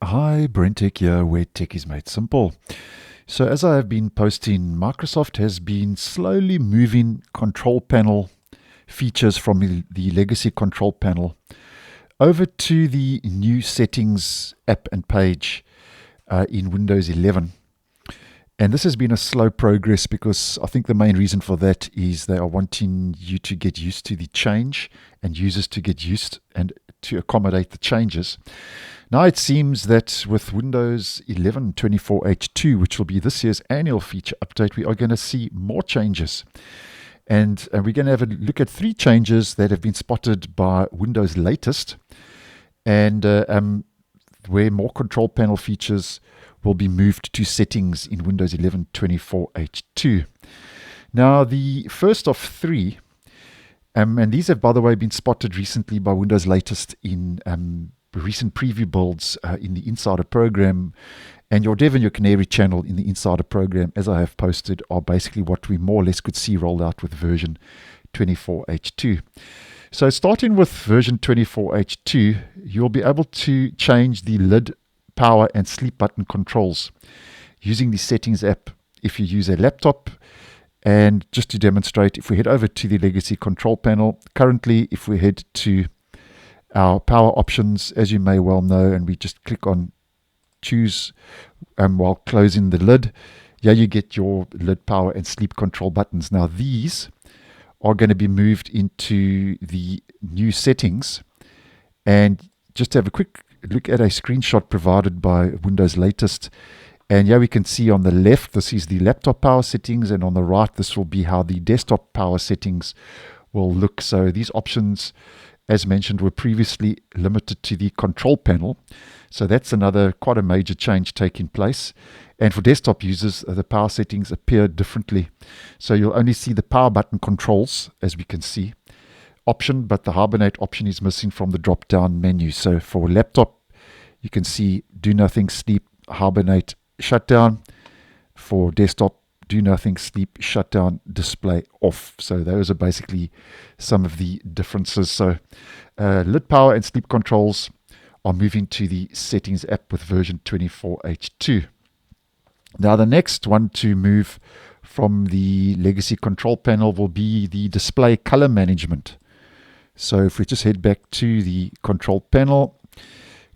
Hi, BrenTech here, where tech is made simple. So, as I have been posting, Microsoft has been slowly moving control panel features from the legacy control panel over to the new settings app and page in Windows 11. And this has been a slow progress because I think the main reason for that is they are wanting you to get used to the change and users to get used and to accommodate the changes. Now it seems that with Windows 11 24H2, which will be this year's annual feature update, we are going to see more changes. And we're going to have a look at 3 changes that have been spotted by Windows latest, and where more control panel features will be moved to settings in Windows 11 24H2. Now, the first of 3, and these have, by the way, been spotted recently by Windows latest in recent preview builds in the Insider program, and your Dev and your Canary channel in the Insider program, as I have posted, are basically what we more or less could see rolled out with version 24H2. So starting with version 24H2, you'll be able to change the lid, power and sleep button controls using the settings app if you use a laptop. And just to demonstrate, if we head over to the legacy control panel, currently if we head to our power options, as you may well know, and we just click on choose while closing the lid, you get your lid, power and sleep control buttons. Now these are going to be moved into the new settings, and just to have a quick look at a screenshot provided by Windows latest. And we can see on the left, this is the laptop power settings, and on the right, this will be how the desktop power settings will look. So these options, as mentioned, were previously limited to the control panel. So that's another quite a major change taking place. And for desktop users, the power settings appear differently. So you'll only see the power button controls, as we can see, option, but the hibernate option is missing from the drop down menu. So for laptop, you can see do nothing, sleep, hibernate, shutdown. For desktop, do nothing, sleep, shutdown, display off. So those are basically some of the differences. So lid, power and sleep controls are moving to the settings app with version 24H2. Now the next one to move from the legacy control panel will be the display color management. So if we just head back to the control panel,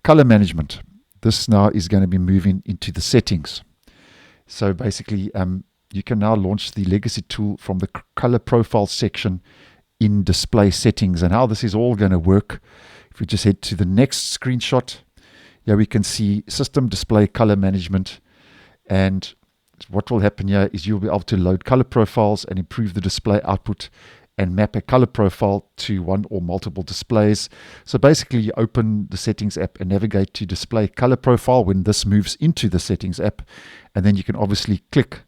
color management, this now is going to be moving into the settings. So basically, you can now launch the legacy tool from the color profile section in display settings. And how this is all going to work, if we just head to the next screenshot, we can see system display color management. And what will happen here is you'll be able to load color profiles and improve the display output and map a color profile to one or multiple displays. So basically, you open the settings app and navigate to display color profile when this moves into the settings app. And then you can obviously click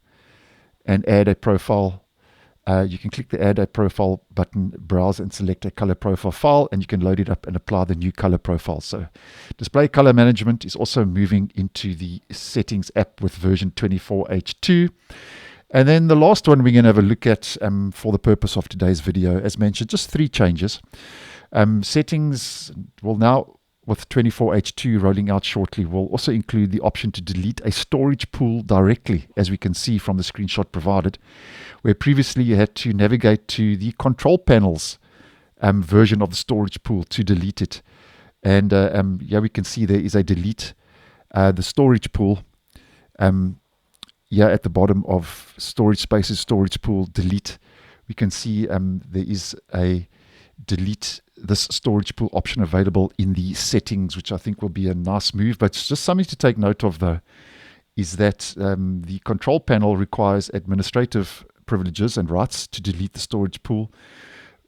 and add a profile. You can click the add a profile button, browse and select a color profile file, and you can load it up and apply the new color profile. So display color management is also moving into the settings app with version 24H2. And then the last one we're going to have a look at for the purpose of today's video, as mentioned, just 3 changes. Settings will now, with 24H2 rolling out shortly, will also include the option to delete a storage pool directly, as we can see from the screenshot provided, where previously you had to navigate to the control panel's version of the storage pool to delete it. And we can see there is a delete the storage pool. At the bottom of storage spaces, storage pool, delete, we can see there is a delete this storage pool option available in the settings, which I think will be a nice move. But it's just something to take note of, though, is that the control panel requires administrative privileges and rights to delete the storage pool.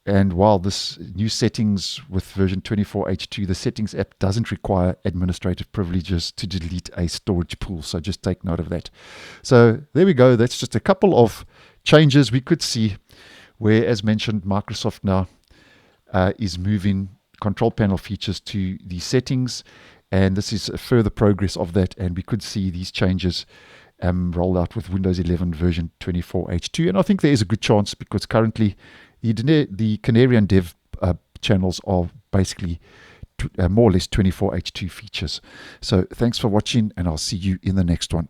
And while this new settings with version 24H2, the settings app doesn't require administrative privileges to delete a storage pool. So just take note of that. So there we go. That's just a couple of changes we could see where, as mentioned, Microsoft now is moving control panel features to the settings. And this is a further progress of that. And we could see these changes rolled out with Windows 11 version 24H2. And I think there is a good chance because currently the Canary and Dev channels are basically more or less 24H2 features. So thanks for watching, and I'll see you in the next one.